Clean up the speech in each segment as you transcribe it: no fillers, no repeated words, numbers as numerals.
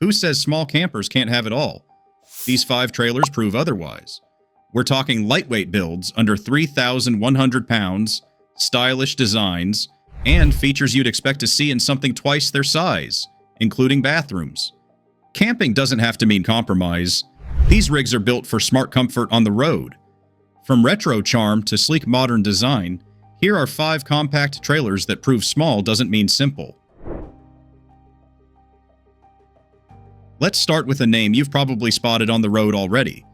Who says small campers can't have it all? These 5 trailers prove otherwise. We're talking lightweight builds under 3,100 pounds, stylish designs, and features you'd expect to see in something twice their size, including bathrooms. Camping doesn't have to mean compromise. These rigs are built for smart comfort on the road. From retro charm to sleek modern design, here are 5 compact trailers that prove small doesn't mean simple. Let's start with a name you've probably spotted on the road already: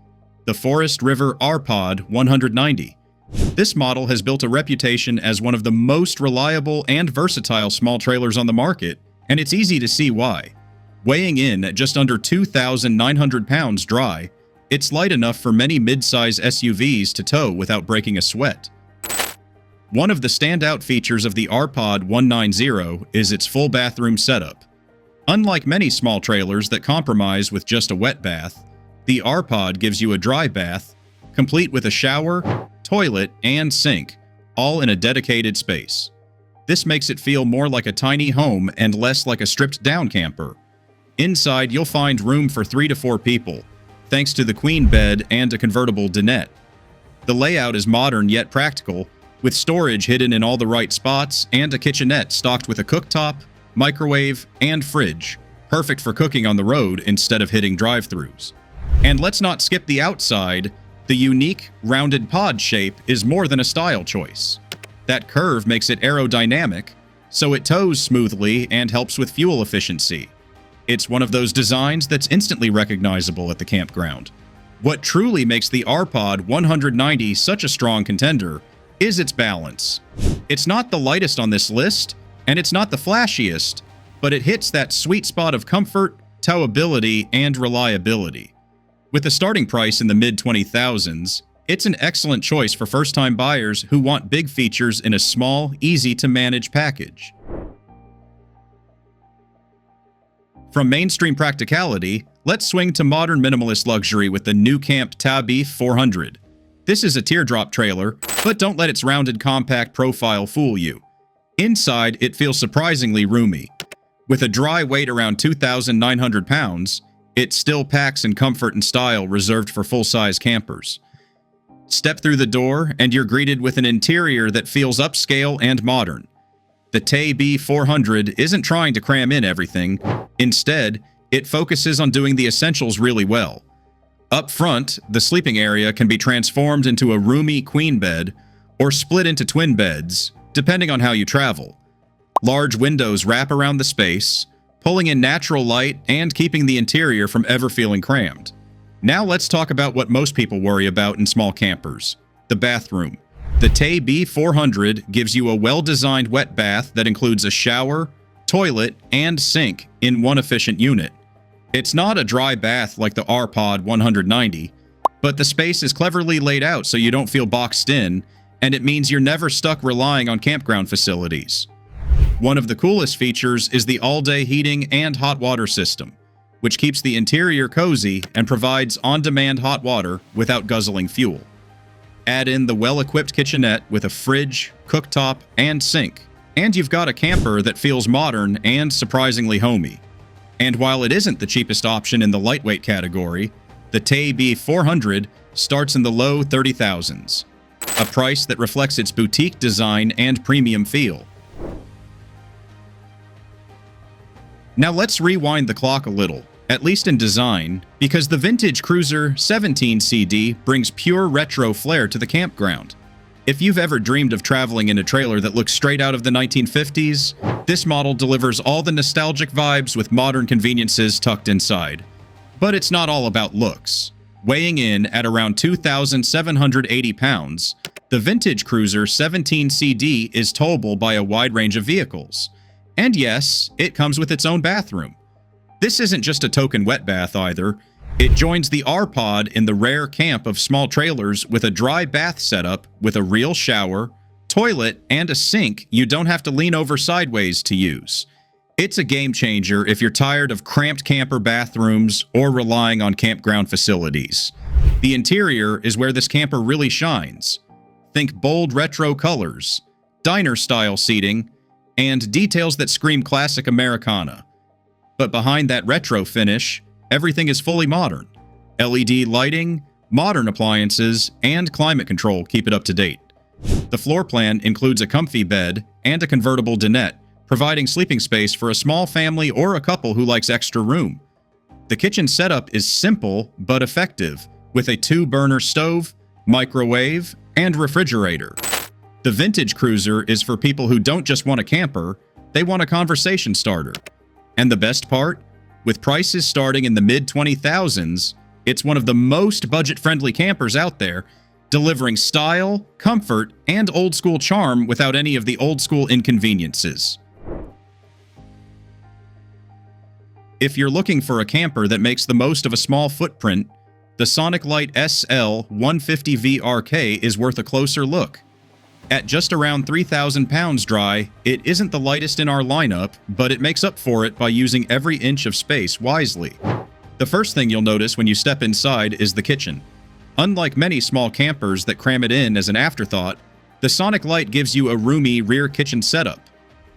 the Forest River R-Pod 190. This model has built a reputation as one of the most reliable and versatile small trailers on the market, and it's easy to see why. Weighing in at just under 2,900 pounds dry, it's light enough for many mid-size SUVs to tow without breaking a sweat. One of the standout features of the R-Pod 190 is its full bathroom setup. Unlike many small trailers that compromise with just a wet bath, the R-Pod gives you a dry bath, complete with a shower, toilet, and sink, all in a dedicated space. This makes it feel more like a tiny home and less like a stripped-down camper. Inside, you'll find room for 3 to 4 people, thanks to the queen bed and a convertible dinette. The layout is modern yet practical, with storage hidden in all the right spots and a kitchenette stocked with a cooktop, microwave, and fridge, perfect for cooking on the road instead of hitting drive-thrus. And let's not skip the outside. The unique, rounded pod shape is more than a style choice. That curve makes it aerodynamic, so it tows smoothly and helps with fuel efficiency. It's one of those designs that's instantly recognizable at the campground. What truly makes the R-Pod 190 such a strong contender is its balance. It's not the lightest on this list, and it's not the flashiest, but it hits that sweet spot of comfort, towability, and reliability. With a starting price in the mid-20,000s, it's an excellent choice for first-time buyers who want big features in a small, easy-to-manage package. From mainstream practicality, let's swing to modern minimalist luxury with the NuCamp TAB 400. This is a teardrop trailer, but don't let its rounded compact profile fool you. Inside, it feels surprisingly roomy. With a dry weight around 2,900 pounds, it still packs in comfort and style reserved for full-size campers. Step through the door, and you're greeted with an interior that feels upscale and modern. The TAB 400 isn't trying to cram in everything. Instead, it focuses on doing the essentials really well. Up front, the sleeping area can be transformed into a roomy queen bed or split into twin beds, depending on how you travel. Large windows wrap around the space, pulling in natural light and keeping the interior from ever feeling crammed. Now let's talk about what most people worry about in small campers: the bathroom. The TAB 400 gives you a well-designed wet bath that includes a shower, toilet, and sink in one efficient unit. It's not a dry bath like the R-Pod 190, but the space is cleverly laid out so you don't feel boxed in, and it means you're never stuck relying on campground facilities. One of the coolest features is the all-day heating and hot water system, which keeps the interior cozy and provides on-demand hot water without guzzling fuel. Add in the well-equipped kitchenette with a fridge, cooktop, and sink, and you've got a camper that feels modern and surprisingly homey. And while it isn't the cheapest option in the lightweight category, the TAB 400 starts in the low 30,000s, a price that reflects its boutique design and premium feel. Now let's rewind the clock a little, at least in design, because the vintage Cruiser 17 CD brings pure retro flair to the campground. If you've ever dreamed of traveling in a trailer that looks straight out of the 1950s, this model delivers all the nostalgic vibes with modern conveniences tucked inside. But it's not all about looks. Weighing in at around 2,780 pounds, the vintage Cruiser 17 CD is towable by a wide range of vehicles. And yes, it comes with its own bathroom. This isn't just a token wet bath either. It joins the R-Pod in the rare camp of small trailers with a dry bath setup with a real shower, toilet, and a sink you don't have to lean over sideways to use. It's a game changer if you're tired of cramped camper bathrooms or relying on campground facilities. The interior is where this camper really shines. Think bold retro colors, diner-style seating, and details that scream classic Americana. But behind that retro finish, everything is fully modern. LED lighting, modern appliances, and climate control keep it up to date. The floor plan includes a comfy bed and a convertible dinette, providing sleeping space for a small family or a couple who likes extra room. The kitchen setup is simple but effective, with a 2-burner stove, microwave, and refrigerator. The vintage cruiser is for people who don't just want a camper, they want a conversation starter. And the best part? With prices starting in the mid-20,000s, it's one of the most budget-friendly campers out there, delivering style, comfort, and old-school charm without any of the old-school inconveniences. If you're looking for a camper that makes the most of a small footprint, the Sonic Lite SL 150VRK is worth a closer look. At just around 3,000 pounds dry, it isn't the lightest in our lineup, but it makes up for it by using every inch of space wisely. The first thing you'll notice when you step inside is the kitchen. Unlike many small campers that cram it in as an afterthought, the Sonic Lite gives you a roomy rear kitchen setup.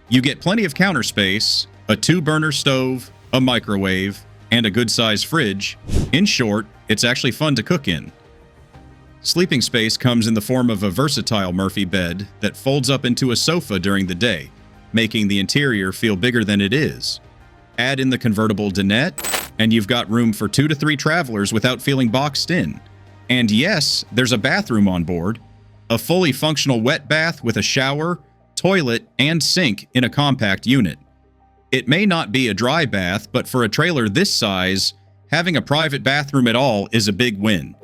You get plenty of counter space, a 2-burner stove, a microwave, and a good-sized fridge. In short, it's actually fun to cook in. Sleeping space comes in the form of a versatile Murphy bed that folds up into a sofa during the day, making the interior feel bigger than it is. Add in the convertible dinette, and you've got room for 2 to 3 travelers without feeling boxed in. And yes, there's a bathroom on board. A fully functional wet bath with a shower, toilet, and sink in a compact unit. It may not be a dry bath, but for a trailer this size, having a private bathroom at all is a big win.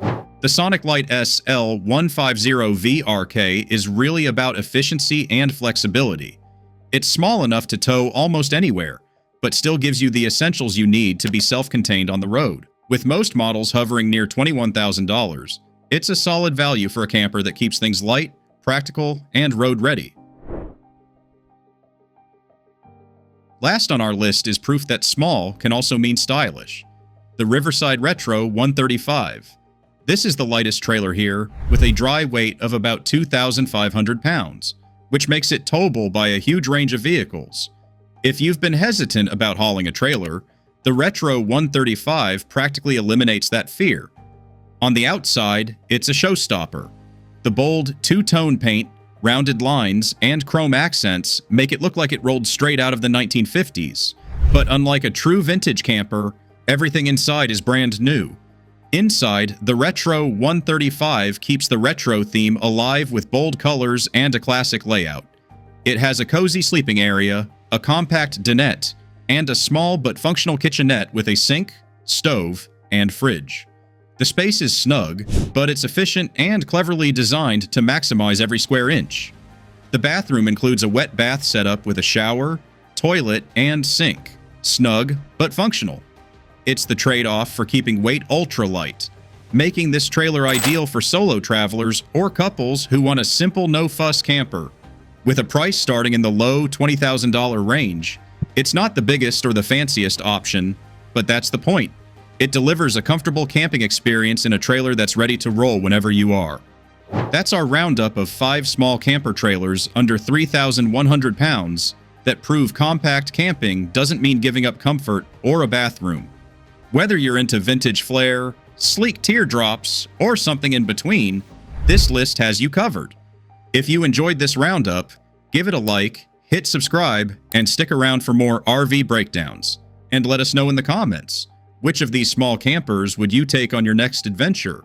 The Sonic Lite SL 150VRK is really about efficiency and flexibility. It's small enough to tow almost anywhere, but still gives you the essentials you need to be self-contained on the road. With most models hovering near $21,000, it's a solid value for a camper that keeps things light, practical, and road-ready. Last on our list is proof that small can also mean stylish. The Riverside Retro 135. This is the lightest trailer here, with a dry weight of about 2,500 pounds, which makes it towable by a huge range of vehicles. If you've been hesitant about hauling a trailer, the Retro 135 practically eliminates that fear. On the outside, it's a showstopper. The bold two-tone paint, rounded lines, and chrome accents make it look like it rolled straight out of the 1950s. But unlike a true vintage camper, everything inside is brand new. Inside, the Retro 135 keeps the retro theme alive with bold colors and a classic layout. It has a cozy sleeping area, a compact dinette, and a small but functional kitchenette with a sink, stove, and fridge. The space is snug, but it's efficient and cleverly designed to maximize every square inch. The bathroom includes a wet bath setup with a shower, toilet, and sink. Snug, but functional. It's the trade-off for keeping weight ultra-light, making this trailer ideal for solo travelers or couples who want a simple no-fuss camper. With a price starting in the low $20,000 range, it's not the biggest or the fanciest option, but that's the point. It delivers a comfortable camping experience in a trailer that's ready to roll whenever you are. That's our roundup of 5 small camper trailers under 3,100 pounds that prove compact camping doesn't mean giving up comfort or a bathroom. Whether you're into vintage flair, sleek teardrops, or something in between, this list has you covered. If you enjoyed this roundup, give it a like, hit subscribe, and stick around for more RV breakdowns. And let us know in the comments, which of these small campers would you take on your next adventure?